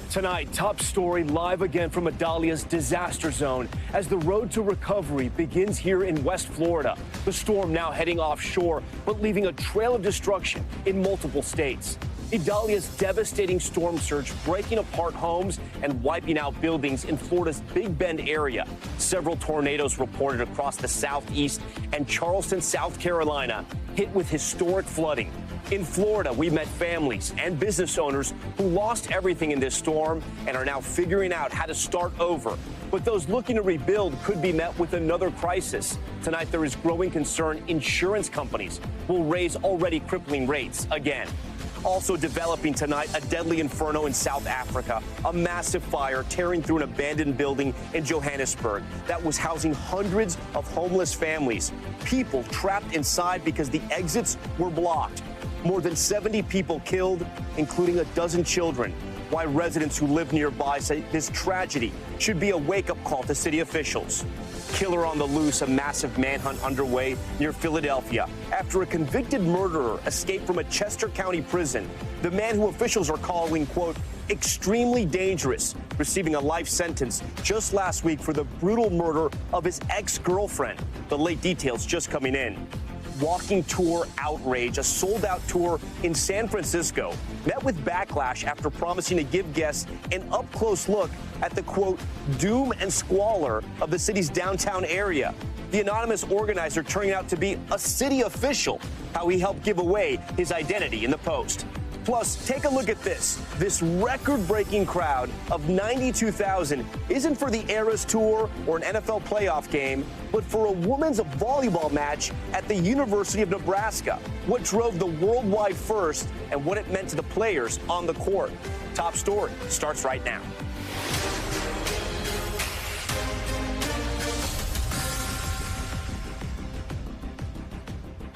Tonight, top story live again from Idalia's disaster zone as the road to recovery begins here in West Florida. The storm now heading offshore, but leaving a trail of destruction in multiple states. Idalia's devastating storm surge breaking apart homes and wiping out buildings in Florida's Big Bend area. Several tornadoes reported across the southeast, and Charleston, South Carolina, hit with historic flooding. In Florida, we met families and business owners who lost everything in this storm and are now figuring out how to start over. But those looking to rebuild could be met with another crisis. Tonight, there is growing concern insurance companies will raise already crippling rates again. Also developing tonight, a deadly inferno in South Africa, a massive fire tearing through an abandoned building in Johannesburg that was housing hundreds of homeless families, people trapped inside because the exits were blocked. More than 70 people killed, including a dozen children. Why residents who live nearby say this tragedy should be a wake-up call to city officials. Killer on the loose, a massive manhunt underway near Philadelphia after a convicted murderer escaped from a Chester County prison. The man who officials are calling, quote, extremely dangerous, receiving a life sentence just last week for the brutal murder of his ex-girlfriend. The late details just coming in. Walking tour outrage, a sold-out tour in San Francisco, met with backlash after promising to give guests an up-close look at the, quote, doom and squalor of the city's downtown area. The anonymous organizer turning out to be a city official, how he helped give away his identity in the post. Plus, take a look at this. This record-breaking crowd of 92,000 isn't for the Eras Tour or an NFL playoff game, but for a women's volleyball match at the University of Nebraska. What drove the worldwide first and what it meant to the players on the court. Top story starts right now.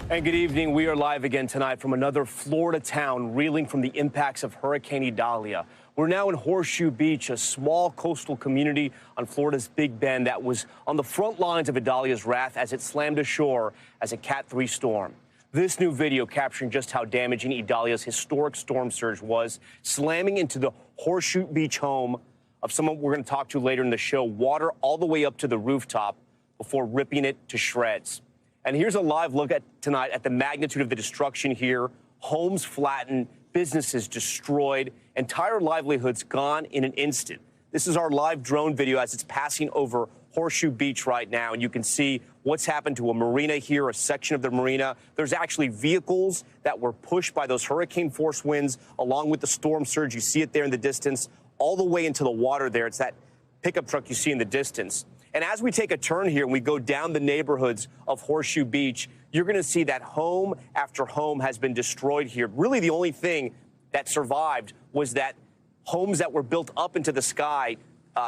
And good evening. We are live again tonight from another Florida town reeling from the impacts of Hurricane Idalia. We're now in Horseshoe Beach, a small coastal community on Florida's Big Bend that was on the front lines of Idalia's wrath as it slammed ashore as a Cat 3 storm. This new video capturing just how damaging Idalia's historic storm surge was, slamming into the Horseshoe Beach home of someone we're going to talk to later in the show, water all the way up to the rooftop before ripping it to shreds. And here's a live look at tonight at the magnitude of the destruction here. Homes flattened, businesses destroyed, entire livelihoods gone in an instant. This is our live drone video as it's passing over Horseshoe Beach right now. And you can see what's happened to a marina here, a section of the marina. There's actually vehicles that were pushed by those hurricane force winds along with the storm surge. You see it there in the distance, all the way into the water there. It's that pickup truck you see in the distance. And as we take a turn here and we go down the neighborhoods of Horseshoe Beach, you're going to see that home after home has been destroyed here. Really, the only thing that survived was that homes that were built up into the sky,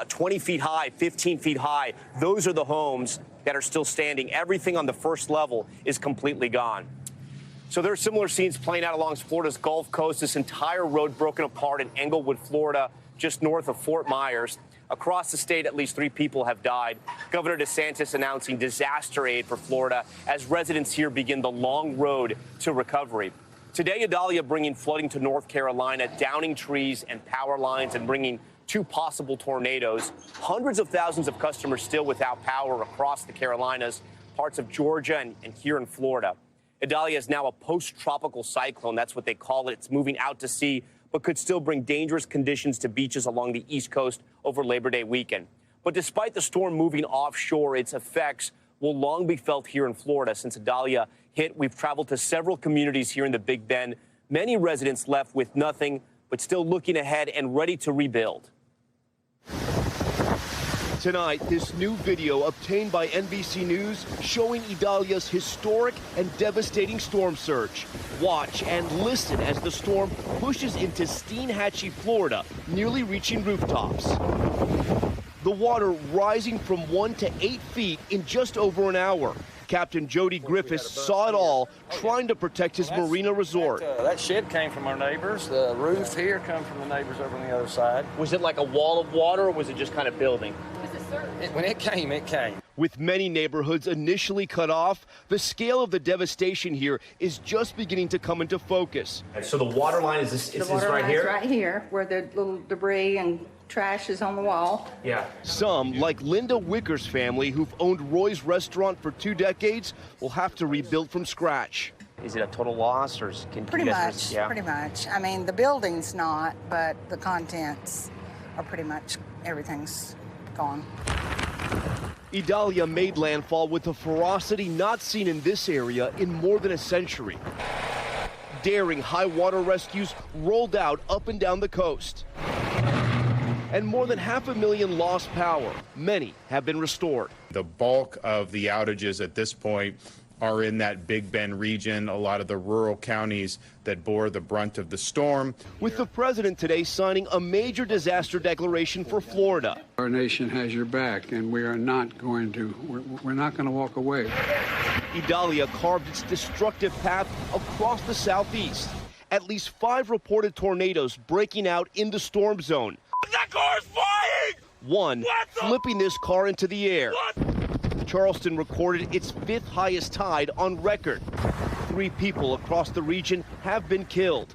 20 feet high, 15 feet high. Those are the homes that are still standing. Everything on the first level is completely gone. So there are similar scenes playing out along Florida's Gulf Coast. This entire road broken apart in Englewood, Florida, just north of Fort Myers. Across the state, at least 3 people have died. Governor DeSantis announcing disaster aid for Florida as residents here begin the long road to recovery. Today, Idalia bringing flooding to North Carolina, downing trees and power lines and bringing 2 possible tornadoes. Hundreds of thousands of customers still without power across the Carolinas, parts of Georgia and here in Florida. Idalia is now a post-tropical cyclone. That's what they call it. It's moving out to sea, but could still bring dangerous conditions to beaches along the East Coast over Labor Day weekend. But despite the storm moving offshore, its effects will long be felt here in Florida. Since Idalia hit, we've traveled to several communities here in the Big Bend. Many residents left with nothing, but still looking ahead and ready to rebuild. Tonight, this new video obtained by NBC News showing Idalia's historic and devastating storm surge. Watch and listen as the storm pushes into Steinhatchee, Florida, nearly reaching rooftops. The water rising from 1 to 8 feet in just over an hour. Captain Jody Griffiths saw it all, trying to protect his marina resort. That shed came from our neighbors. The roof here come from the neighbors over on the other side. Was it like a wall of water, or was it just kind of building? It was a sir. When it came, it came. With many neighborhoods initially cut off, the scale of the devastation here is just beginning to come into focus. So the water line is this, The water line is right here, where the little debris and trash is on the wall. Yeah. Some, like Linda Wicker's family, who've owned Roy's restaurant for 2 decades, will have to rebuild from scratch. Is it a total loss, or Pretty much. I mean, the building's not, but the contents are pretty much, everything's gone. Idalia made landfall with a ferocity not seen in this area in more than a century. Daring high water rescues rolled out up and down the coast. And more than 500,000 lost power. Many have been restored. The bulk of the outages at this point are in that Big Bend region, a lot of the rural counties that bore the brunt of the storm. With the president today signing a major disaster declaration for Florida. Our nation has your back, and we are not going to, we're not going to walk away. Idalia carved its destructive path across the southeast. At least 5 reported tornadoes breaking out in the storm zone. That car's flying! One flipping this car into the air. Charleston recorded its 5th highest tide on record. 3 people across the region have been killed.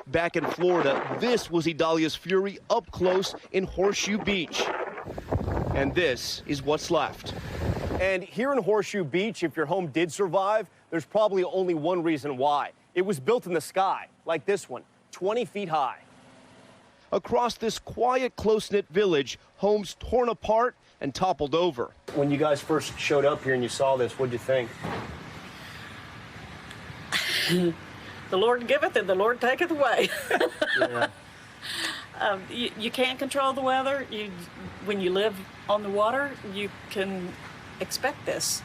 Back in Florida, this was Idalia's fury up close in Horseshoe Beach. And this is what's left. And here in Horseshoe Beach, if your home did survive, there's probably only one reason why. It was built in the sky, like this one, 20 feet high. Across this quiet, close-knit village, homes torn apart and toppled over. When you guys first showed up here and you saw this, what'd you think? The Lord giveth and the Lord taketh away. Yeah. You can't control the weather. When you live on the water, you can expect this,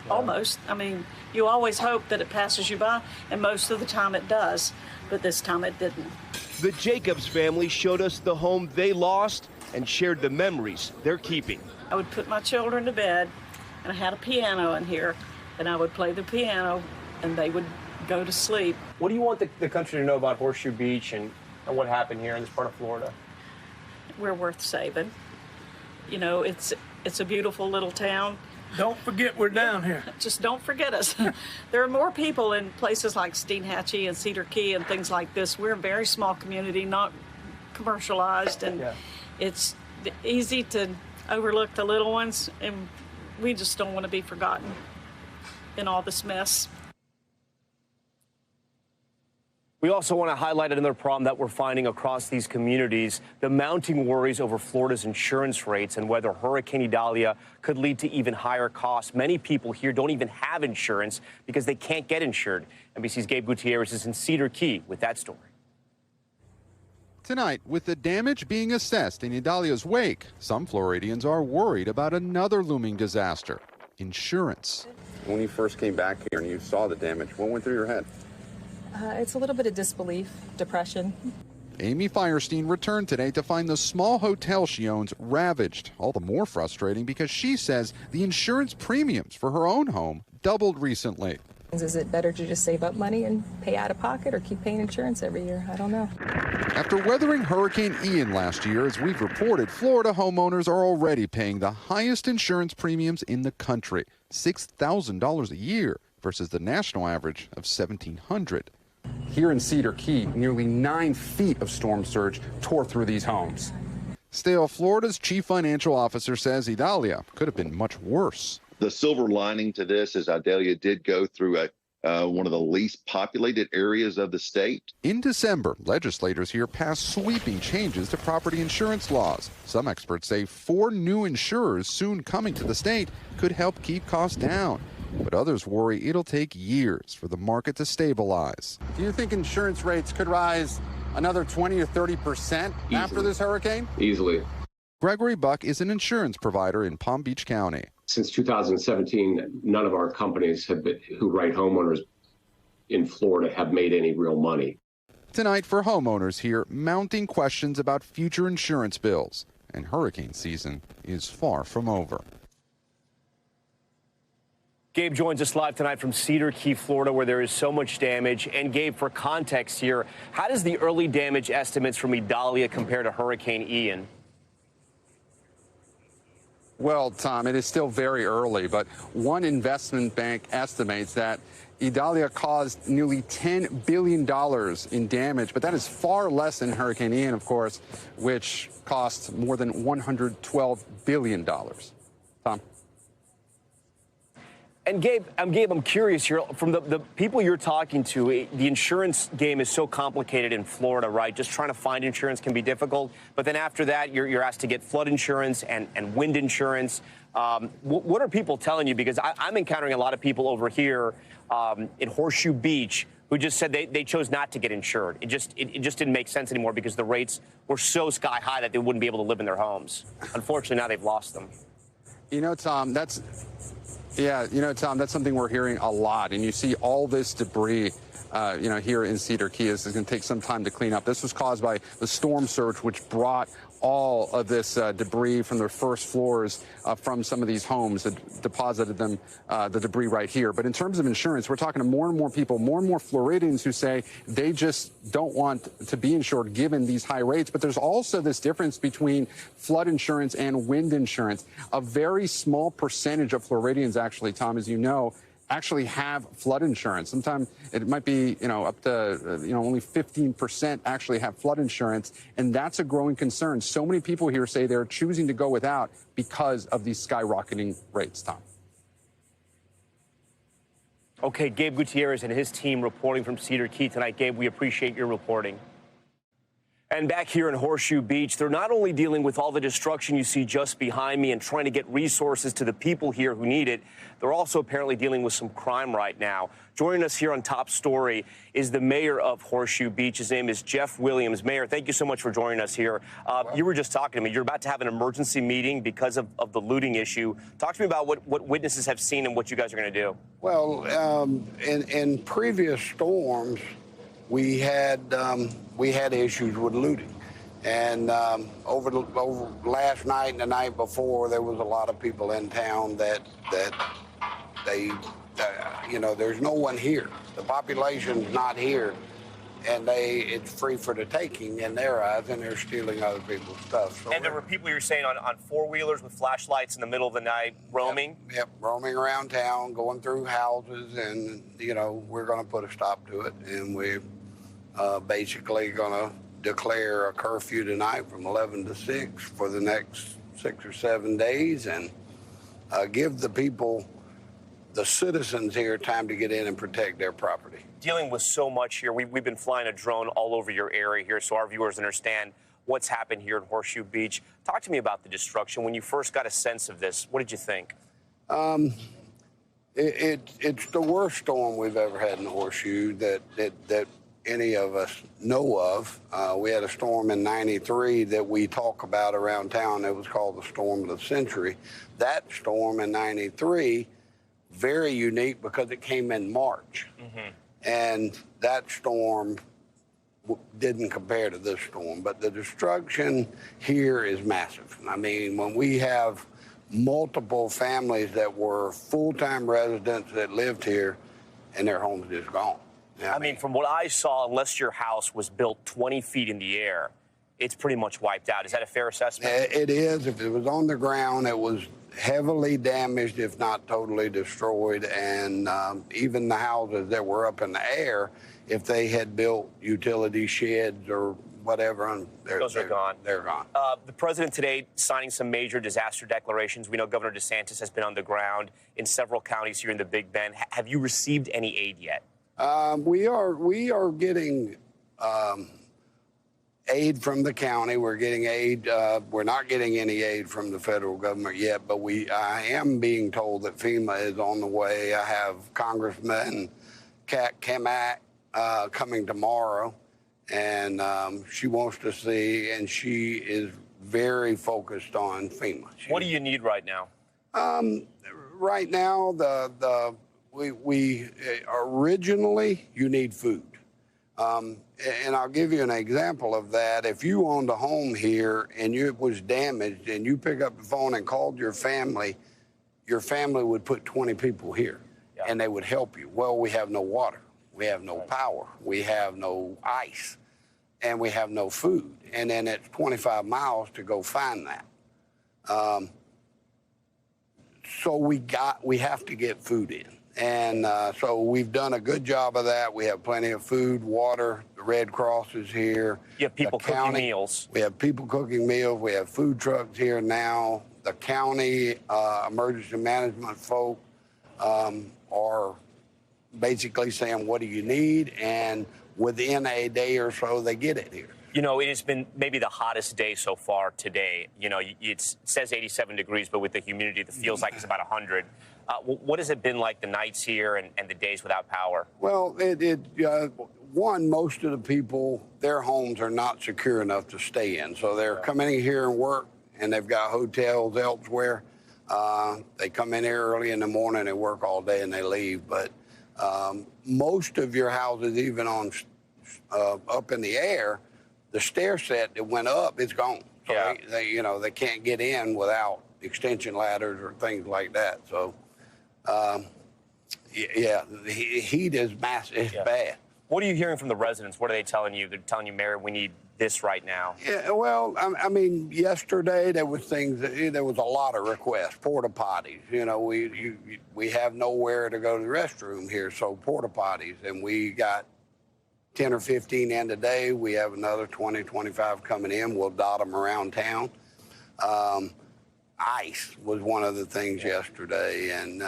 almost. I mean, you always hope that it passes you by, and most of the time it does, but this time it didn't. The Jacobs family showed us the home they lost and shared the memories they're keeping. I would put my children to bed, and I had a piano in here, and I would play the piano, and they would go to sleep. What do you want the country to know about Horseshoe Beach and what happened here in this part of Florida? We're worth saving. You know, it's a beautiful little town. Don't forget we're down here. Just don't forget us. There are more people in places like Steinhatchee and Cedar Key and things like this. We're a very small community, not commercialized, and it's easy to overlook the little ones, and we just don't want to be forgotten in all this mess. We also want to highlight another problem that we're finding across these communities, the mounting worries over Florida's insurance rates and whether Hurricane Idalia could lead to even higher costs. Many people here don't even have insurance because they can't get insured. NBC's Gabe Gutierrez is in Cedar Key with that story. Tonight, with the damage being assessed in Idalia's wake, some Floridians are worried about another looming disaster: insurance. When you first came back here and you saw the damage, what went through your head? It's a little bit of disbelief, depression. Amy Firestein returned today to find the small hotel she owns ravaged. All the more frustrating because she says the insurance premiums for her own home doubled recently. Is it better to just save up money and pay out of pocket, or keep paying insurance every year? I don't know. After weathering Hurricane Ian last year, as we've reported, Florida homeowners are already paying the highest insurance premiums in the country, $6,000 a year versus the national average of $1,700. Here in Cedar Key, nearly 9 feet of storm surge tore through these homes. Still, Florida's chief financial officer says Idalia could have been much worse. The silver lining to this is Idalia did go through one of the least populated areas of the state. In December, legislators here passed sweeping changes to property insurance laws. Some experts say 4 new insurers soon coming to the state could help keep costs down. But others worry it'll take years for the market to stabilize. Do you think insurance rates could rise another 20 or 30% after this hurricane? Easily. Gregory Buck is an insurance provider in Palm Beach County. Since 2017, none of our companies who write homeowners in Florida have made any real money. Tonight for homeowners here, mounting questions about future insurance bills. And hurricane season is far from over. Gabe joins us live tonight from Cedar Key, Florida, where there is so much damage. And Gabe, for context here, how does the early damage estimates from Idalia compare to Hurricane Ian? Well, Tom, it is still very early, but one investment bank estimates that Idalia caused nearly $10 billion in damage, but that is far less than Hurricane Ian, of course, which cost more than $112 billion. Tom? And Gabe, I'm curious here, from the people you're talking to, the insurance game is so complicated in Florida, right? Just trying to find insurance can be difficult. But then after that, you're asked to get flood insurance and wind insurance. What are people telling you? Because I'm encountering a lot of people over here in Horseshoe Beach who just said they chose not to get insured. It just didn't make sense anymore because the rates were so sky high that they wouldn't be able to live in their homes. Unfortunately, now they've lost them. You know, Tom, that's something we're hearing a lot. And you see all this debris, here in Cedar Key. This is going to take some time to clean up. This was caused by the storm surge, which brought all of this debris from their first floors from some of these homes that deposited them, the debris right here. But in terms of insurance, we're talking to more and more people, more and more Floridians who say they just don't want to be insured given these high rates. But there's also this difference between flood insurance and wind insurance. A very small percentage of Floridians, actually, Tom, as you know, actually have flood insurance. Sometimes it might be, up to, only 15% actually have flood insurance. And that's a growing concern. So many people here say they're choosing to go without because of these skyrocketing rates, Tom. Okay, Gabe Gutierrez and his team reporting from Cedar Key tonight. Gabe, we appreciate your reporting. And back here in Horseshoe Beach, they're not only dealing with all the destruction you see just behind me and trying to get resources to the people here who need it, they're also apparently dealing with some crime right now. Joining us here on Top Story is the mayor of Horseshoe Beach. His name is Jeff Williams. Mayor, thank you so much for joining us here. You were just talking to me. You're about to have an emergency meeting because of the looting issue. Talk to me about what witnesses have seen and what you guys are going to do. Well, in previous storms, we had issues with looting, and over last night and the night before, there was a lot of people in town that there's no one here. The population's not here, and it's free for the taking in their eyes, and they're stealing other people's stuff. So and there were people you're saying on four-wheelers with flashlights in the middle of the night roaming? Yep, roaming around town, going through houses, and we're going to put a stop to it, and we're basically going to declare a curfew tonight from 11 to 6 for the next 6 or 7 days, and give the people, the citizens here, time to get in and protect their property. Dealing with so much here, we've been flying a drone all over your area here so our viewers understand what's happened here in Horseshoe Beach. Talk to me about the destruction. When you first got a sense of this, what did you think? It's the worst storm we've ever had in Horseshoe that any of us know of. We had a storm in '93 that we talk about around town that was called the storm of the century. That storm in '93, very unique because it came in March. And that storm didn't compare to this storm, but the destruction here is massive. I mean, when we have multiple families that were full-time residents that lived here and their homes just gone. I mean, from what I saw, unless your house was built 20 feet in the air, it's pretty much wiped out. Is that a fair assessment? It is. If it was on the ground, it was heavily damaged, if not totally destroyed. And even the houses that were up in the air, if they had built utility sheds or whatever, those are gone. They're gone. The president today signing some major disaster declarations. We know Governor DeSantis has been on the ground in several counties here in the Big Bend. Have you received any aid yet? We are getting aid from the county. We're getting aid. We're not getting any aid from the federal government yet, but I am being told that FEMA is on the way. I have Congressman Kat Kamak coming tomorrow, and she wants to see, and she is very focused on FEMA. What do you need right now? Right now, we originally, you need food. And I'll give you an example of that. If you owned a home here and it was damaged and you pick up the phone and called your family would put 20 people here and they would help you. Well, we have no water. We have no power. We have no ice. And we have no food. And then it's 25 miles to go find that. so we have to get food in. And so we've done a good job of that. We have plenty of food, water. The Red Cross is here. You have people cooking meals. We have people cooking meals. We have food trucks here now. The county emergency management folk are basically saying, what do you need? And within a day or so, they get it here. You know, it has been maybe the hottest day so far today. You know, it says 87 degrees, but with the humidity, it feels like it's about 100. What has it been like the nights here and the days without power? Well, one, most of the people, their homes are not secure enough to stay in. So they're coming in here and work, and they've got hotels elsewhere. They come in here early in the morning, they work all day, and they leave. But most of your houses, even on up in the air, the stair set that went up is gone. So they can't get in without extension ladders or things like that. So, the heat is massive. It's bad. What are you hearing from the residents? What are they telling you? They're telling you, Mayor, we need this right now. Yeah, well, I mean, yesterday there was there was a lot of requests, porta potties. You know, we have nowhere to go to the restroom here, so porta potties, and we got 10 or 15 in today. We have another 20, 25 coming in. We'll dot them around town. Ice was one of the things yesterday, and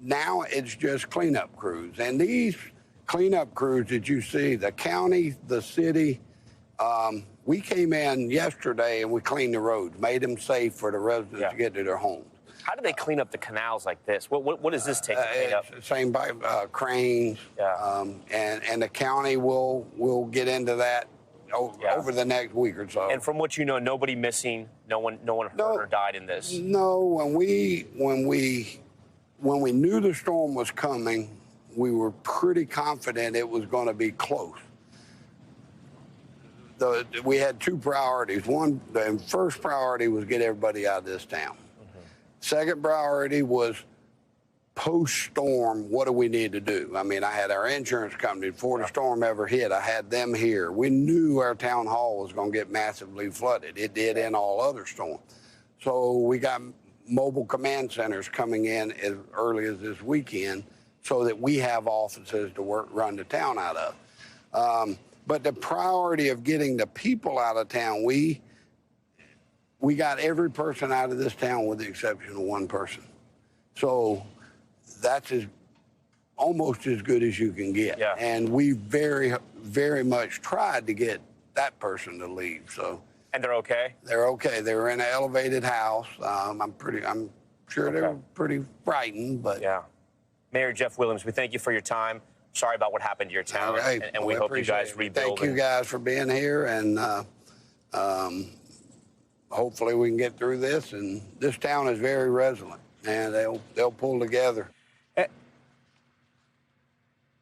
now it's just cleanup crews. And these cleanup crews that you see, the county, the city, we came in yesterday and we cleaned the roads, made them safe for the residents to get to their homes. How do they clean up the canals like this? What does this take to clean up? Same by cranes, and the county will get into that over the next week or so. And from what you know, nobody missing, no one hurt or died in this. No, when we knew the storm was coming, we were pretty confident it was going to be close. We had two priorities. The first priority was get everybody out of this town. Second priority was post-storm, what do we need to do? I mean, I had our insurance company, before the storm ever hit, I had them here. We knew our town hall was going to get massively flooded. It did in all other storms. So we got mobile command centers coming in as early as this weekend so that we have offices to run the town out of. But the priority of getting the people out of town, we got every person out of this town with the exception of one person. So that's almost as good as you can get. Yeah. And we very, very much tried to get that person to leave. So. And they're okay? They're okay. They were in an elevated house. I'm sure they were pretty frightened, but. Yeah. Mayor Jeff Williams, we thank you for your time. Sorry about what happened to your town. Right. And we hope you guys rebuild. Thank you guys for being here, and hopefully we can get through this. And this town is very resilient, and they'll pull together.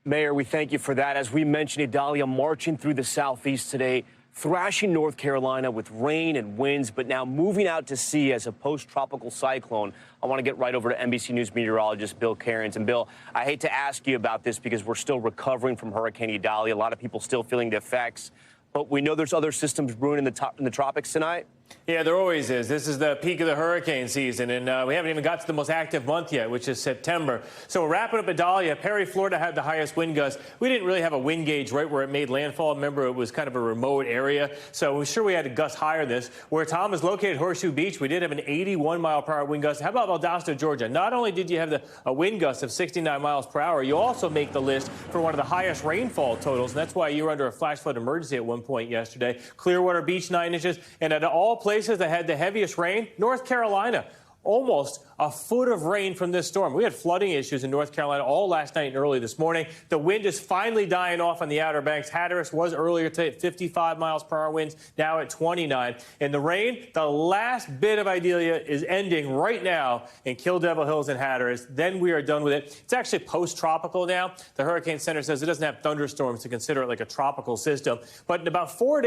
Mayor, we thank you for that. As we mentioned, Idalia marching through the southeast today, thrashing North Carolina with rain and winds, but now moving out to sea as a post-tropical cyclone. I want to get right over to NBC News meteorologist Bill Cairns. And Bill, I hate to ask you about this because we're still recovering from Hurricane Idalia. A lot of people still feeling the effects, but we know there's other systems brewing in the tropics tonight. Yeah, there always is. This is the peak of the hurricane season, and we haven't even got to the most active month yet, which is September. So we're wrapping up Idalia. Perry, Florida had the highest wind gusts. We didn't really have a wind gauge right where it made landfall. Remember, it was kind of a remote area, so we're sure we had a gust higher than this. Where Tom is located, Horseshoe Beach, we did have an 81-mile-per-hour wind gust. How about Valdosta, Georgia? Not only did you have a wind gust of 69 miles per hour, you also make the list for one of the highest rainfall totals, and that's why you were under a flash flood emergency at one point yesterday. Clearwater Beach, 9 inches, and at all places that had the heaviest rain, North Carolina, almost a foot of rain from this storm. We had flooding issues in North Carolina all last night and early this morning. The wind is finally dying off on the Outer Banks. Hatteras was earlier today at 55 miles per hour winds, now at 29. And the rain, the last bit of Idalia is ending right now in Kill Devil Hills and Hatteras. Then we are done with it. It's actually post-tropical now. The Hurricane Center says it doesn't have thunderstorms to consider it like a tropical system. But in about 3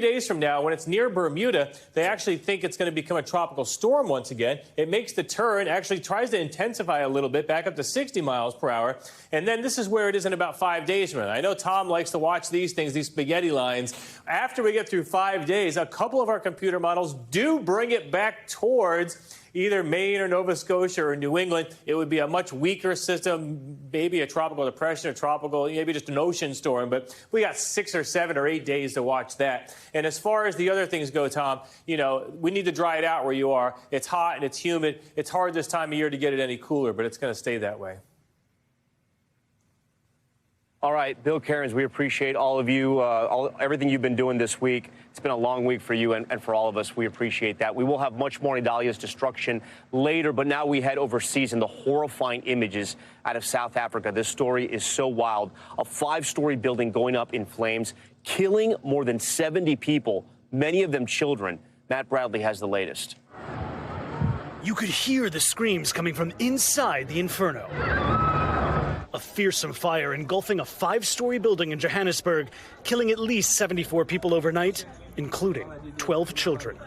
days from now, when it's near Bermuda, they actually think it's going to become a tropical storm once again. It makes the turn, actually tries to intensify a little bit, back up to 60 miles per hour. And then this is where it is in about 5 days from now. I know Tom likes to watch these things, these spaghetti lines. After we get through 5 days, a couple of our computer models do bring it back towards either Maine or Nova Scotia or New England, it would be a much weaker system, maybe a tropical depression, a tropical, maybe just an ocean storm. But we got 6 or 7 or 8 days to watch that. And as far as the other things go, Tom, you know, we need to dry it out where you are. It's hot and it's humid. It's hard this time of year to get it any cooler, but it's going to stay that way. All right, Bill Cairns, we appreciate all of you, everything you've been doing this week. It's been a long week for you and for all of us. We appreciate that. We will have much more on Idalia's destruction later, but now we head overseas and the horrifying images out of South Africa. This story is so wild. A 5-story building going up in flames, killing more than 70 people, many of them children. Matt Bradley has the latest. You could hear the screams coming from inside the inferno. A fearsome fire engulfing a 5-story building in Johannesburg, killing at least 74 people overnight, including 12 children.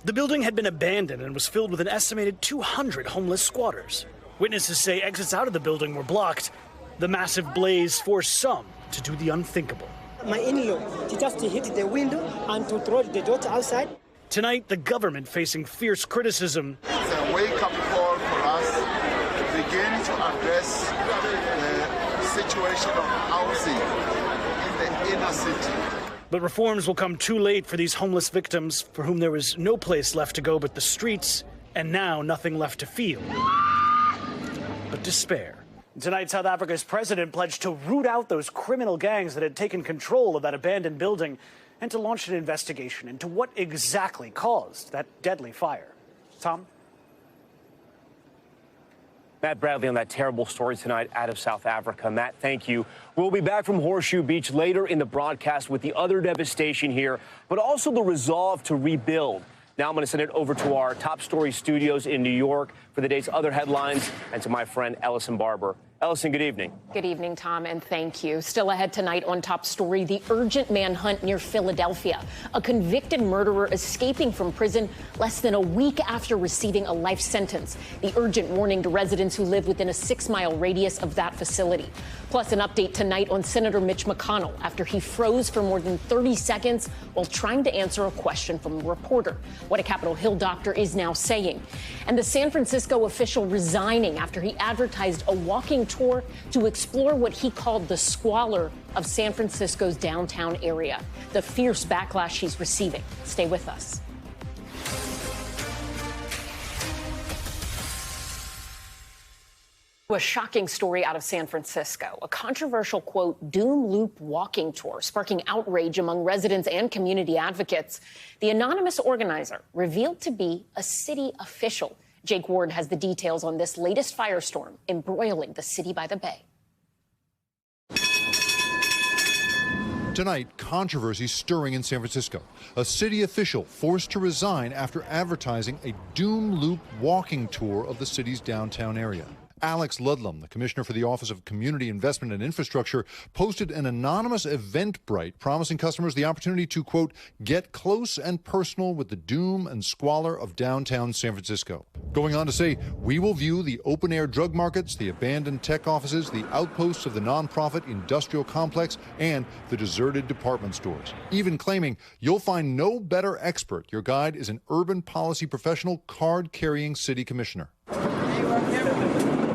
The building had been abandoned and was filled with an estimated 200 homeless squatters. Witnesses say exits out of the building were blocked. The massive blaze forced some to do the unthinkable. My in-law, she just hit the window and to throw the daughter outside. Tonight, the government facing fierce criticism. It's a wake-up call for us to begin to address the situation of housing in the inner city. But reforms will come too late for these homeless victims for whom there was no place left to go but the streets, and now nothing left to feel but despair. Tonight, South Africa's president pledged to root out those criminal gangs that had taken control of that abandoned building and to launch an investigation into what exactly caused that deadly fire. Tom? Matt Bradley on that terrible story tonight out of South Africa. Matt, thank you. We'll be back from Horseshoe Beach later in the broadcast with the other devastation here, but also the resolve to rebuild. Now I'm going to send it over to our top story studios in New York for the day's other headlines and to my friend Ellison Barber. Ellison, good evening. Good evening, Tom, and thank you. Still ahead tonight on Top Story, the urgent manhunt near Philadelphia. A convicted murderer escaping from prison less than a week after receiving a life sentence. The urgent warning to residents who live within a 6-mile radius of that facility. Plus, an update tonight on Senator Mitch McConnell after he froze for more than 30 seconds while trying to answer a question from a reporter. What a Capitol Hill doctor is now saying. And the San Francisco official resigning after he advertised a walking tour to explore what he called the squalor of San Francisco's downtown area. The fierce backlash he's receiving. Stay with us. A shocking story out of San Francisco. A controversial, quote, doom loop walking tour sparking outrage among residents and community advocates. The anonymous organizer revealed to be a city official. Jake Ward has the details on this latest firestorm embroiling the city by the bay. Tonight, controversy stirring in San Francisco. A city official forced to resign after advertising a doom loop walking tour of the city's downtown area. Alex Ludlam, the commissioner for the Office of Community Investment and Infrastructure, posted an anonymous Eventbrite promising customers the opportunity to, quote, get close and personal with the doom and squalor of downtown San Francisco. Going on to say, we will view the open-air drug markets, the abandoned tech offices, the outposts of the nonprofit industrial complex, and the deserted department stores. Even claiming, you'll find no better expert. Your guide is an urban policy professional, card-carrying city commissioner.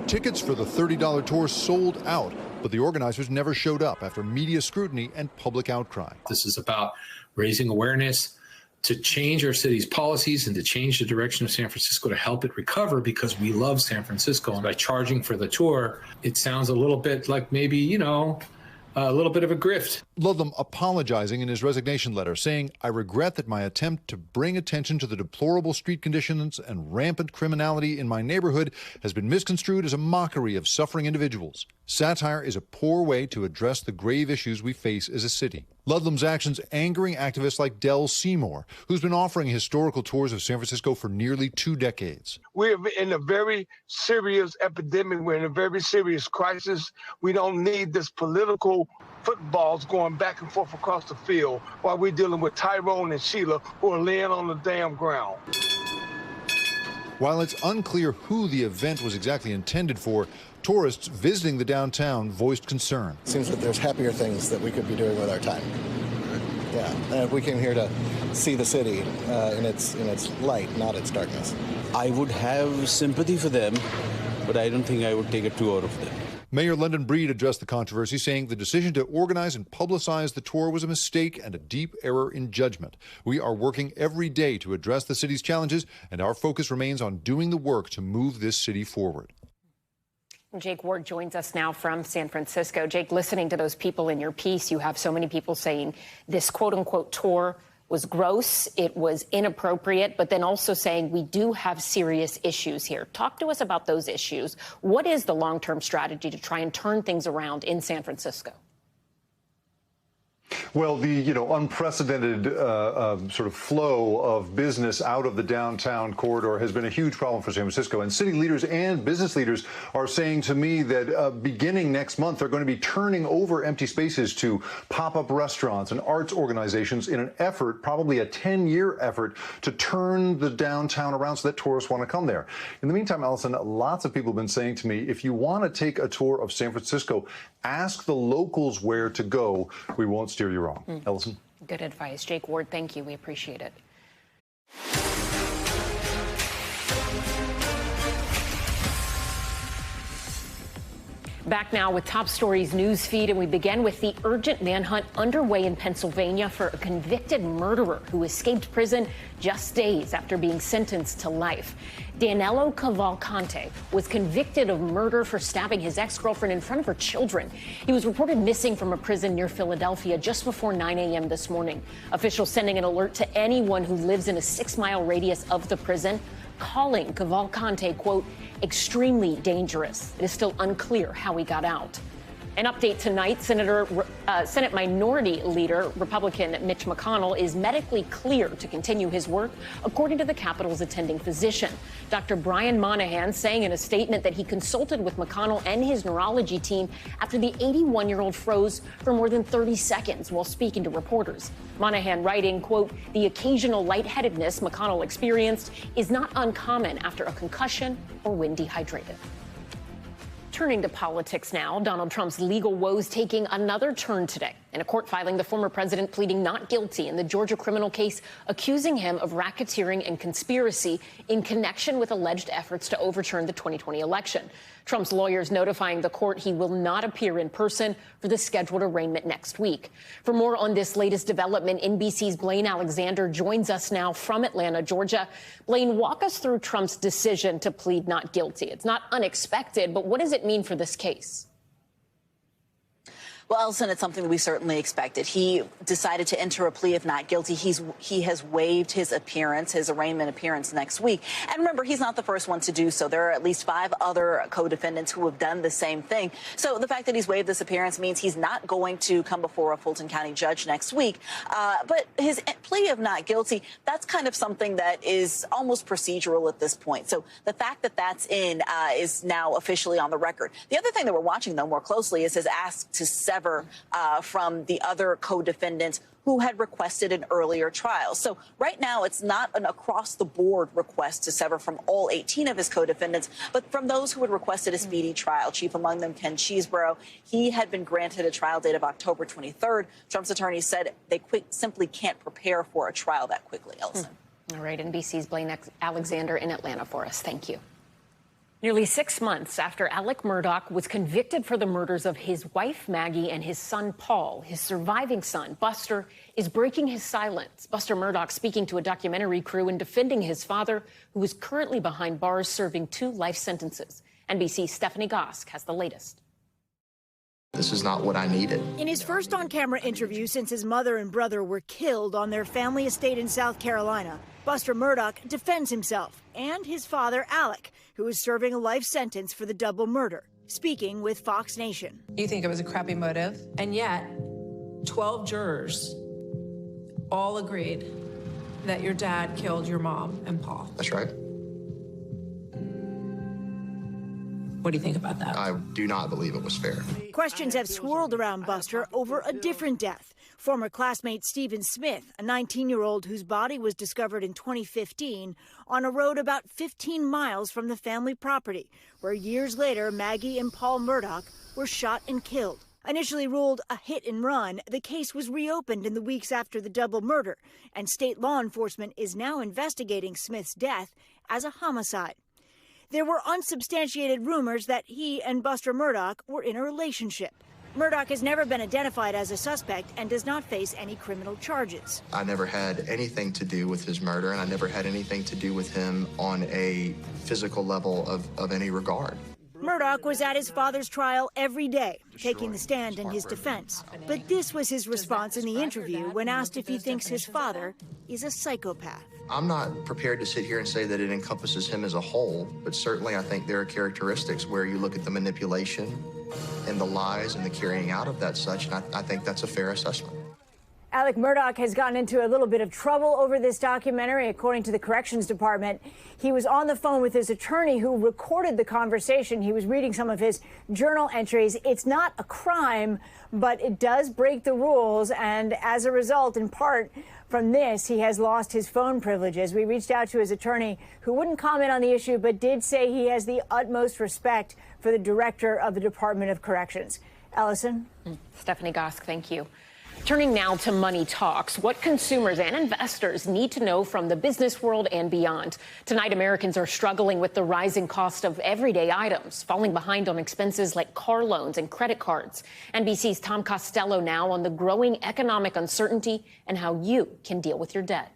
Tickets for the $30 tour sold out, but the organizers never showed up after media scrutiny and public outcry. This is about raising awareness to change our city's policies and to change the direction of San Francisco to help it recover because we love San Francisco. And by charging for the tour, it sounds a little bit like maybe, you know, a little bit of a grift. Ludlam apologizing in his resignation letter, saying, I regret that my attempt to bring attention to the deplorable street conditions and rampant criminality in my neighborhood has been misconstrued as a mockery of suffering individuals. Satire is a poor way to address the grave issues we face as a city. Ludlam's actions angering activists like Del Seymour, who's been offering historical tours of San Francisco for nearly 2 decades. We're in a very serious epidemic. We're in a very serious crisis. We don't need this political footballs going back and forth across the field while we're dealing with Tyrone and Sheila who are laying on the damn ground. While it's unclear who the event was exactly intended for, tourists visiting the downtown voiced concern. Seems that there's happier things that we could be doing with our time. Yeah, and we came here to see the city in its light, not its darkness. I would have sympathy for them, but I don't think I would take a tour of them. Mayor London Breed addressed the controversy, saying the decision to organize and publicize the tour was a mistake and a deep error in judgment. We are working every day to address the city's challenges, and our focus remains on doing the work to move this city forward. Jake Ward joins us now from San Francisco. Jake, listening to those people in your piece, you have so many people saying this quote-unquote tour was gross, it was inappropriate, but then also saying we do have serious issues here. Talk to us about those issues. What is the long-term strategy to try and turn things around in San Francisco? Well, the unprecedented sort of flow of business out of the downtown corridor has been a huge problem for San Francisco. And city leaders and business leaders are saying to me that beginning next month, they're going to be turning over empty spaces to pop-up restaurants and arts organizations in an effort, probably a 10-year effort, to turn the downtown around so that tourists want to come there. In the meantime, Allison, lots of people have been saying to me, if you want to take a tour of San Francisco, ask the locals where to go. We won't steer you wrong. Ellison? Good advice. Jake Ward, thank you. We appreciate it. Back now with Top Stories news feed, and we begin with the urgent manhunt underway in Pennsylvania for a convicted murderer who escaped prison just days after being sentenced to life. Danilo Cavalcante was convicted of murder for stabbing his ex-girlfriend in front of her children. He was reported missing from a prison near Philadelphia just before 9 a.m. this morning. Officials sending an alert to anyone who lives in a 6-mile radius of the prison, calling Cavalcante, quote, extremely dangerous. It is still unclear how he got out. An update tonight, Senate Minority Leader, Republican Mitch McConnell, is medically clear to continue his work, according to the Capitol's attending physician. Dr. Brian Monahan saying in a statement that he consulted with McConnell and his neurology team after the 81-year-old froze for more than 30 seconds while speaking to reporters. Monahan writing, quote, the occasional lightheadedness McConnell experienced is not uncommon after a concussion or when dehydrated. Turning to politics now, Donald Trump's legal woes taking another turn today. In a court filing, the former president pleading not guilty in the Georgia criminal case accusing him of racketeering and conspiracy in connection with alleged efforts to overturn the 2020 election. Trump's lawyers notifying the court he will not appear in person for the scheduled arraignment next week. For more on this latest development, NBC's Blaine Alexander joins us now from Atlanta, Georgia. Blaine, walk us through Trump's decision to plead not guilty. It's not unexpected, but what does it mean for this case? Well, Ellison, it's something we certainly expected. He decided to enter a plea of not guilty. He has waived his appearance, his arraignment appearance next week. And remember, he's not the first one to do so. There are at least 5 other co-defendants who have done the same thing. So the fact that he's waived this appearance means he's not going to come before a Fulton County judge next week. But his plea of not guilty, that's kind of something that is almost procedural at this point. So the fact that that's in is now officially on the record. The other thing that we're watching, though, more closely is his ask to sever from the other co-defendants who had requested an earlier trial. So right now, it's not an across-the-board request to sever from all 18 of his co-defendants, but from those who had requested a speedy trial. Chief among them, Ken Cheeseborough. He had been granted a trial date of October 23rd. Trump's attorney said they simply can't prepare for a trial that quickly, Ellison. All right, NBC's Blaine Alexander in Atlanta for us. Thank you. Nearly 6 months after Alec Murdock was convicted for the murders of his wife, Maggie, and his son, Paul, his surviving son, Buster, is breaking his silence. Buster Murdock speaking to a documentary crew and defending his father, who is currently behind bars serving 2 life sentences. NBC's Stephanie Gosk has the latest. This is not what I needed. In his first on-camera interview since his mother and brother were killed on their family estate in South Carolina, Buster Murdock defends himself and his father, Alec, who is serving a life sentence for the double murder, speaking with Fox Nation. You think it was a crappy motive, and yet 12 jurors all agreed that your dad killed your mom and Paul. That's right. What do you think about that? I do not believe it was fair. Questions have swirled around Buster over a different death. Former classmate Stephen Smith, a 19-year-old whose body was discovered in 2015 on a road about 15 miles from the family property, where years later Maggie and Paul Murdock were shot and killed. Initially ruled a hit and run, the case was reopened in the weeks after the double murder, and state law enforcement is now investigating Smith's death as a homicide. There were unsubstantiated rumors that he and Buster Murdock were in a relationship. Murdock has never been identified as a suspect and does not face any criminal charges. I never had anything to do with his murder, and I never had anything to do with him on a physical level of any regard. Murdock was at his father's trial every day, taking the stand in his defense. But this was his response in the interview when asked if he thinks his father is a psychopath. I'm not prepared to sit here and say that it encompasses him as a whole, but certainly I think there are characteristics where you look at the manipulation and the lies and the carrying out of that such, and I think that's a fair assessment. Alec Murdock has gotten into a little bit of trouble over this documentary. According to the Corrections Department, he was on the phone with his attorney who recorded the conversation. He was reading some of his journal entries. It's not a crime, but it does break the rules. And as a result, in part from this, he has lost his phone privileges. We reached out to his attorney, who wouldn't comment on the issue, but did say he has the utmost respect for the director of the Department of Corrections. Ellison? Stephanie Gosk, thank you. Turning now to money talks, what consumers and investors need to know from the business world and beyond. Tonight, Americans are struggling with the rising cost of everyday items, falling behind on expenses like car loans and credit cards. NBC's Tom Costello now on the growing economic uncertainty and how you can deal with your debt.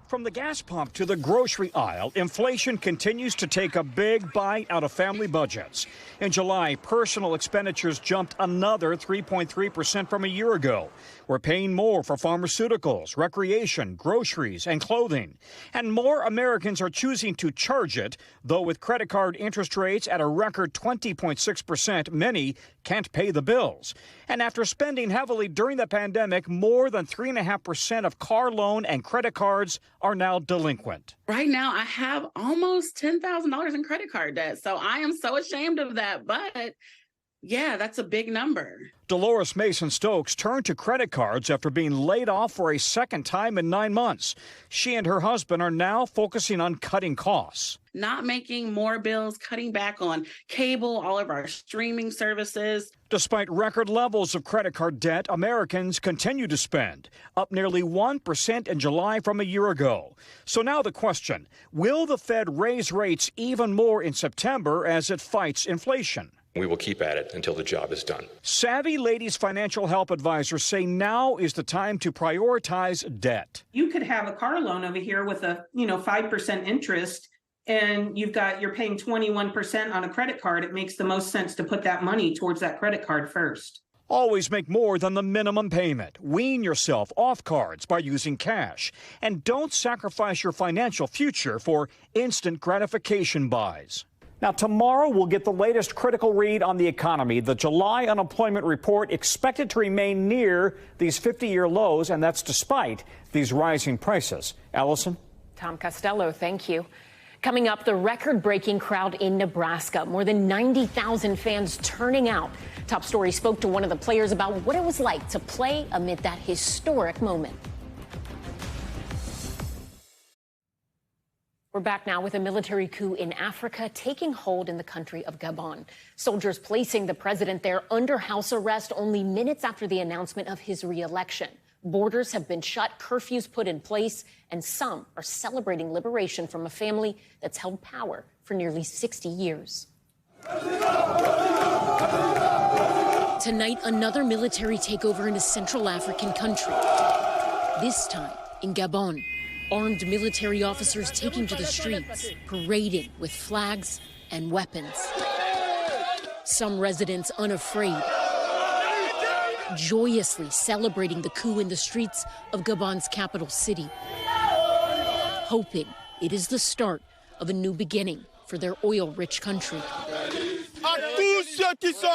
From the gas pump to the grocery aisle, inflation continues to take a big bite out of family budgets. In July, personal expenditures jumped another 3.3% from a year ago. We're paying more for pharmaceuticals, recreation, groceries, and clothing. And more Americans are choosing to charge it, though with credit card interest rates at a record 20.6%, many can't pay the bills. And after spending heavily during the pandemic, more than 3.5% of car loan and credit cards are now delinquent. Right now, I have almost $10,000 in credit card debt, so I am so ashamed of that. But yeah, that's a big number. Dolores Mason Stokes turned to credit cards after being laid off for a second time in 9 months. She and her husband are now focusing on cutting costs. Not making more bills, cutting back on cable, all of our streaming services. Despite record levels of credit card debt, Americans continue to spend, up nearly 1% in July from a year ago. So now the question, will the Fed raise rates even more in September as it fights inflation? We will keep at it until the job is done. Savvy Ladies financial help advisors say now is the time to prioritize debt. You could have a car loan over here with a 5% interest, and you're paying 21% on a credit card. It makes the most sense to put that money towards that credit card first. Always make more than the minimum payment. Wean yourself off cards by using cash. And don't sacrifice your financial future for instant gratification buys. Now, tomorrow we'll get the latest critical read on the economy. The July unemployment report expected to remain near these 50-year lows, and that's despite these rising prices. Allison? Tom Costello, thank you. Coming up, the record-breaking crowd in Nebraska. More than 90,000 fans turning out. Top Story spoke to one of the players about what it was like to play amid that historic moment. We're back now with a military coup in Africa taking hold in the country of Gabon. Soldiers placing the president there under house arrest only minutes after the announcement of his re-election. Borders have been shut, curfews put in place, and some are celebrating liberation from a family that's held power for nearly 60 years. Tonight, another military takeover in a Central African country. This time in Gabon. Armed military officers taking to the streets, parading with flags and weapons. Some residents unafraid, joyously celebrating the coup in the streets of Gabon's capital city, hoping it is the start of a new beginning for their oil-rich country. À tous ceux qui sont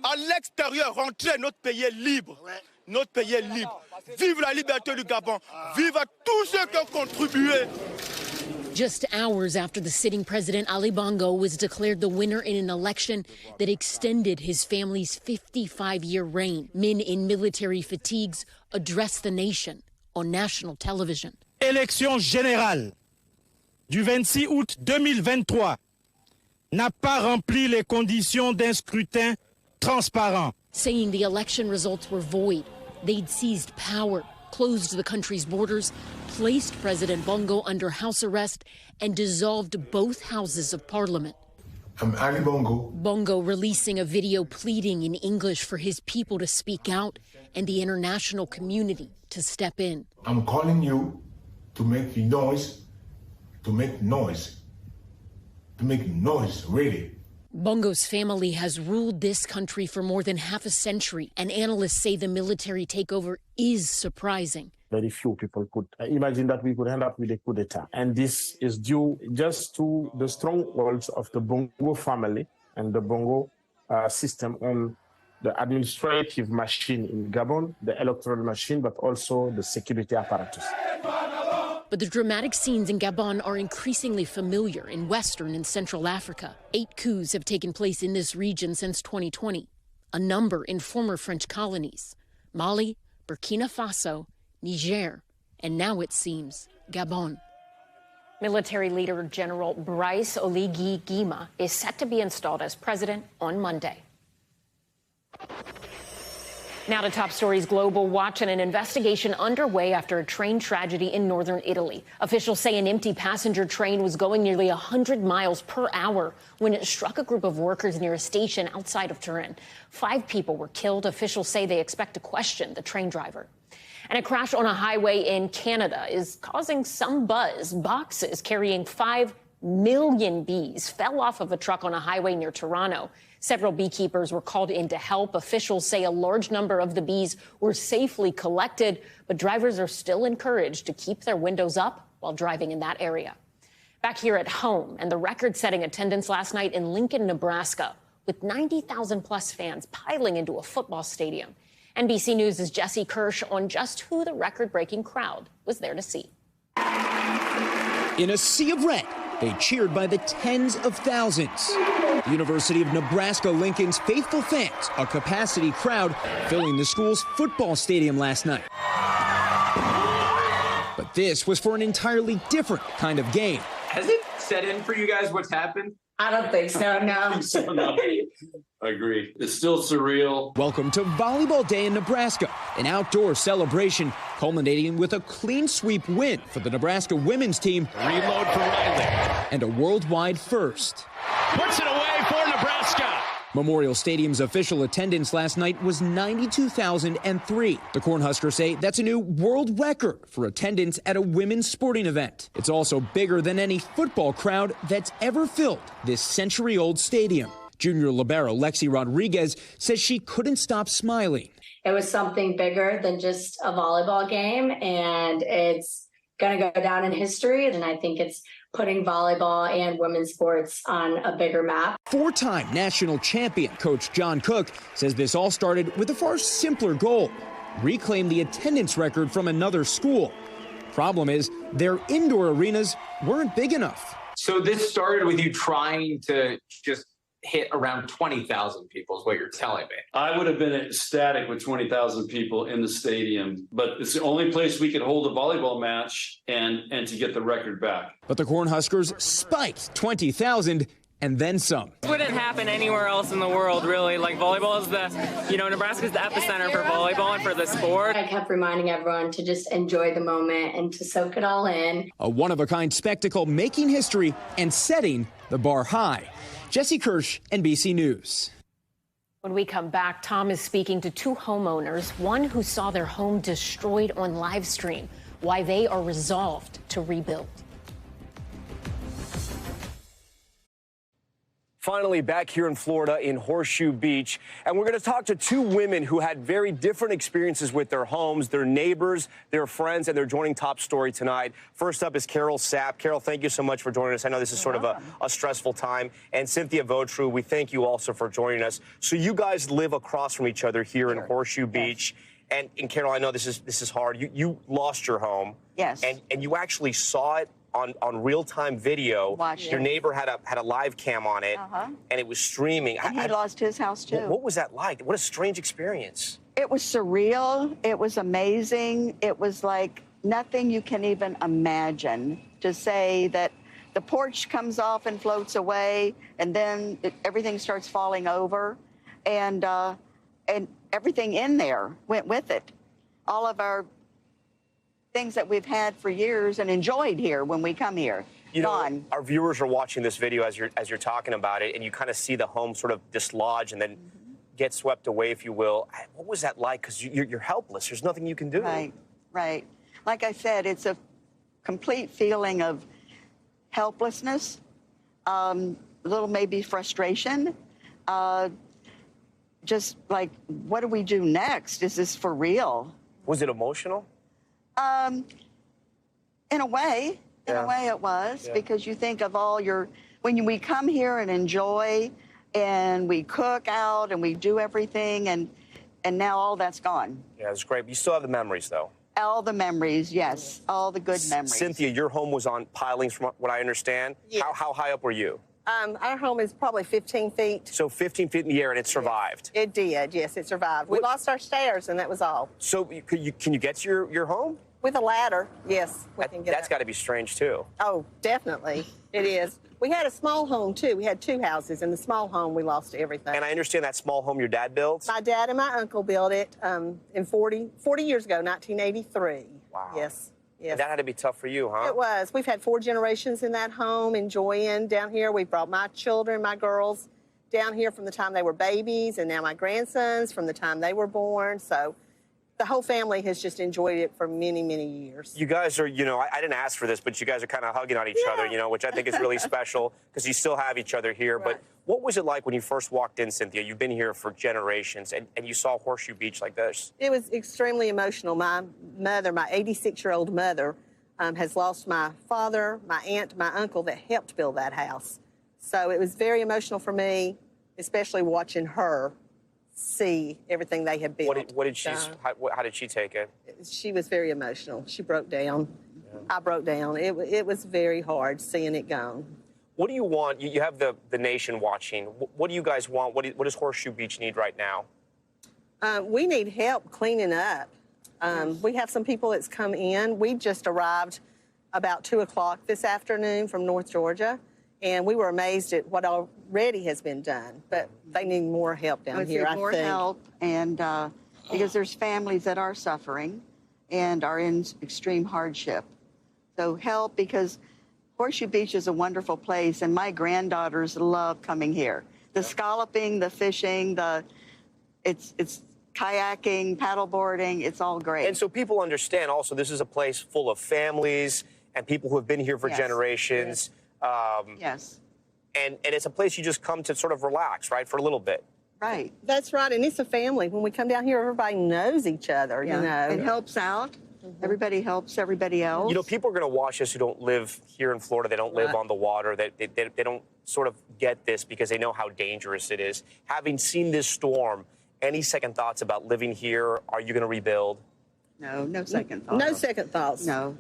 à l'extérieur, rentrez, notre pays est libre. Notre pays est libre. Vive la liberté du Gabon. Vive à tous ceux qui ont contribué. Just hours after the sitting president Ali Bongo was declared the winner in an election that extended his family's 55-year reign, men in military fatigues addressed the nation on national television. Élection générale du 26 août 2023 n'a pas rempli les conditions d'un scrutin transparent. Saying the election results were void. They'd seized power, closed the country's borders, placed President Bongo under house arrest, and dissolved both houses of parliament. I'm Ali Bongo. Bongo releasing a video pleading in English for his people to speak out and the international community to step in. I'm calling you to make noise, really. Bongo's family has ruled this country for more than half a century, and analysts say the military takeover is surprising. Very few people could imagine that we could end up with a coup d'etat. And this is due just to the strongholds of the Bongo family and the Bongo system on the administrative machine in Gabon, the electoral machine, but also the security apparatus. But the dramatic scenes in Gabon are increasingly familiar in Western and Central Africa. 8 coups have taken place in this region since 2020, a number in former French colonies, Mali, Burkina Faso, Niger, and now it seems Gabon. Military leader General Brice Oligui Nguema is set to be installed as president on Monday. Now to top stories. Global Watch and an investigation underway after a train tragedy in northern Italy. Officials say an empty passenger train was going nearly 100 miles per hour when it struck a group of workers near a station outside of Turin. 5 people were killed. Officials say they expect to question the train driver. And a crash on a highway in Canada is causing some buzz. Boxes carrying 5 million bees fell off of a truck on a highway near Toronto. Several beekeepers were called in to help. Officials say a large number of the bees were safely collected, but drivers are still encouraged to keep their windows up while driving in that area. Back here at home, and the record-setting attendance last night in Lincoln, Nebraska, with 90,000-plus fans piling into a football stadium. NBC News' Jesse Kirsch on just who the record-breaking crowd was there to see. In a sea of red, they cheered by the tens of thousands. The University of Nebraska-Lincoln's faithful fans, a capacity crowd, filling the school's football stadium last night. But this was for an entirely different kind of game. Has it set in for you guys what's happened? I don't think so, no. I agree. It's still surreal. Welcome to Volleyball Day in Nebraska, an outdoor celebration culminating with a clean sweep win for the Nebraska women's team. Reload for Riley. And a worldwide first. Puts it away for Nebraska. Memorial Stadium's official attendance last night was 92,003. The Cornhuskers say that's a new world record for attendance at a women's sporting event. It's also bigger than any football crowd that's ever filled this century-old stadium. Junior libero Lexi Rodriguez says she couldn't stop smiling. It was something bigger than just a volleyball game, and it's going to go down in history, and I think it's putting volleyball and women's sports on a bigger map. 4-time national champion coach John Cook says this all started with a far simpler goal: reclaim the attendance record from another school. Problem is, their indoor arenas weren't big enough. So this started with you trying to just hit around 20,000 people is what you're telling me. I would have been ecstatic with 20,000 people in the stadium, but it's the only place we could hold a volleyball match and to get the record back. But the Cornhuskers spiked 20,000 and then some. It wouldn't happen anywhere else in the world, really. Like, volleyball is Nebraska's the epicenter for volleyball and for the sport. I kept reminding everyone to just enjoy the moment and to soak it all in. A one-of-a-kind spectacle making history and setting the bar high. Jesse Kirsch, NBC News. When we come back, Tom is speaking to 2 homeowners, one who saw their home destroyed on live stream, why they are resolved to rebuild. Finally, back here in Florida in Horseshoe Beach, and we're going to talk to 2 women who had very different experiences with their homes, their neighbors, their friends, and they're joining Top Story tonight. First up is Carol Sapp. Carol, thank you so much for joining us. I know this is sort of a stressful time. And Cynthia Votru, we thank you also for joining us. So you guys live across from each other here in Horseshoe Beach. And Carol, I know this is hard. You lost your home. Yes. And you actually saw it on real-time video. Watched Your it. neighbor had a live cam on it, and it was streaming. And he lost his house, too. What was that like? What a strange experience. It was surreal. It was amazing. It was like nothing you can even imagine. To say that the porch comes off and floats away, and then everything starts falling over. and everything in there went with it. All of our things that we've had for years and enjoyed here when we come here. You know, our viewers are watching this video as you're talking about it, and you kind of see the home sort of dislodge and then get swept away, if you will. What was that like? Because you're helpless. There's nothing you can do. Right, right. Like I said, it's a complete feeling of helplessness, a little maybe frustration, just like, what do we do next? Is this for real? Was it emotional? In a way. In a way it was, because you think of all when we come here and enjoy and we cook out and we do everything and now all that's gone. Yeah, it's great. You still have the memories, though. All the memories, yes. All the good memories. Cynthia, your home was on pilings from what I understand. Yes. How high up were you? Our home is probably 15 feet. So 15 feet in the air, and it survived? It did, yes, it survived. We lost our stairs, and that was all. So can you get to your home? With a ladder, yes. That's got to be strange, too. Oh, definitely. It is. We had a small home, too. We had 2 houses. In the small home, we lost everything. And I understand that small home your dad built? My dad and my uncle built it in 40 years ago, 1983. Wow. Yes. Yes. And that had to be tough for you, huh? It was. We've had 4 generations in that home, enjoying down here. We brought my children, my girls, down here from the time they were babies, and now my grandsons from the time they were born. So the whole family has just enjoyed it for many, many years. You guys are, I didn't ask for this, but you guys are kind of hugging on each other, which I think is really special because you still have each other here. Right. But what was it like when you first walked in, Cynthia? You've been here for generations, and you saw Horseshoe Beach like this. It was extremely emotional. My mother, my 86-year-old mother, has lost my father, my aunt, my uncle that helped build that house. So it was very emotional for me, especially watching her see everything they had built. How did she take it? She was very emotional. She broke down. Yeah. I broke down. It was very hard seeing it gone. What do you want? You have the nation watching. What do you guys want? What does Horseshoe Beach need right now? We need help cleaning up. We have some people that's come in. We just arrived about 2 o'clock this afternoon from North Georgia, and we were amazed at what already has been done. But they need more help down here, I think. More help, and because there's families that are suffering and are in extreme hardship. So help, because Horseshoe Beach is a wonderful place, and my granddaughters love coming here. The scalloping, the fishing, it's kayaking, paddleboarding, it's all great. And so people understand also this is a place full of families and people who have been here for generations. Yes. And it's a place you just come to sort of relax, right, for a little bit. Right. That's right, and it's a family. When we come down here, everybody knows each other, you know. It helps out. Everybody helps everybody else. People are going to watch this who don't live here in Florida. They don't live on the water. They don't sort of get this because they know how dangerous it is. Having seen this storm, any second thoughts about living here? Are you going to rebuild? No, no second thoughts. No second thoughts. No.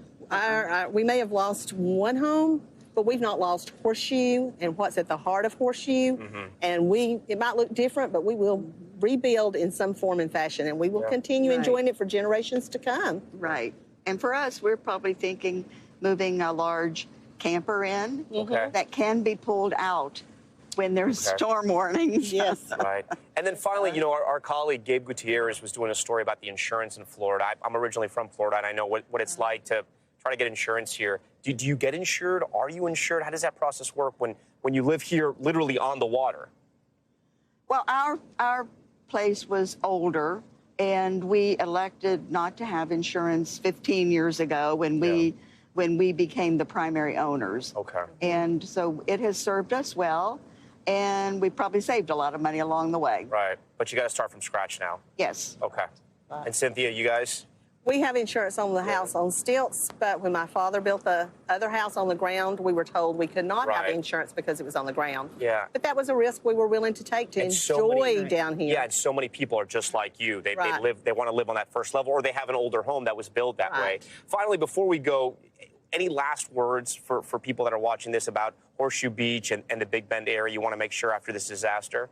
We may have lost one home, but we've not lost Horseshoe and what's at the heart of Horseshoe. And it might look different, but we will rebuild in some form and fashion, and we will continue enjoying it for generations to come. Right. And for us, we're probably thinking moving a large camper in that can be pulled out when there's storm warnings. Yes. Right. And then finally, our colleague Gabe Gutierrez was doing a story about the insurance in Florida. I'm originally from Florida, and I know what it's like to try to get insurance here. Do you get insured? Are you insured? How does that process work when you live here literally on the water? Well, our place was older, and we elected not to have insurance 15 years ago when we became the primary owners. Okay. And so it has served us well, and we probably saved a lot of money along the way. Right. But you got to start from scratch now. Yes. Okay. And Cynthia, you guys? We have insurance on the house on stilts, but when my father built the other house on the ground, we were told we could not have insurance because it was on the ground. Yeah. But that was a risk we were willing to take to enjoy down here. Yeah, and so many people are just like you. They want to live on that first level, or they have an older home that was built that way. Finally, before we go, any last words for people that are watching this about Horseshoe Beach and the Big Bend area you want to make sure after this disaster?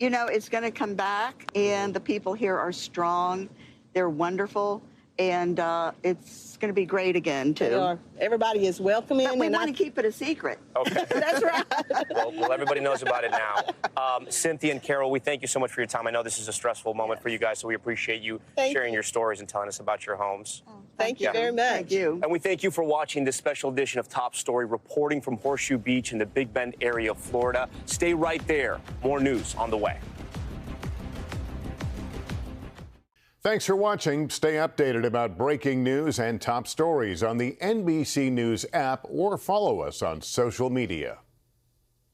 It's going to come back, and the people here are strong. They're wonderful. and it's going to be great again, too. Everybody is welcome in. But we want to keep it a secret. Okay. That's right. Well, everybody knows about it now. Cynthia and Carol, we thank you so much for your time. I know this is a stressful moment for you guys, so we appreciate you sharing your stories and telling us about your homes. Thank you very much. Thank you. And we thank you for watching this special edition of Top Story, reporting from Horseshoe Beach in the Big Bend area of Florida. Stay right there. More news on the way. Thanks for watching. Stay updated about breaking news and top stories on the NBC News app or follow us on social media.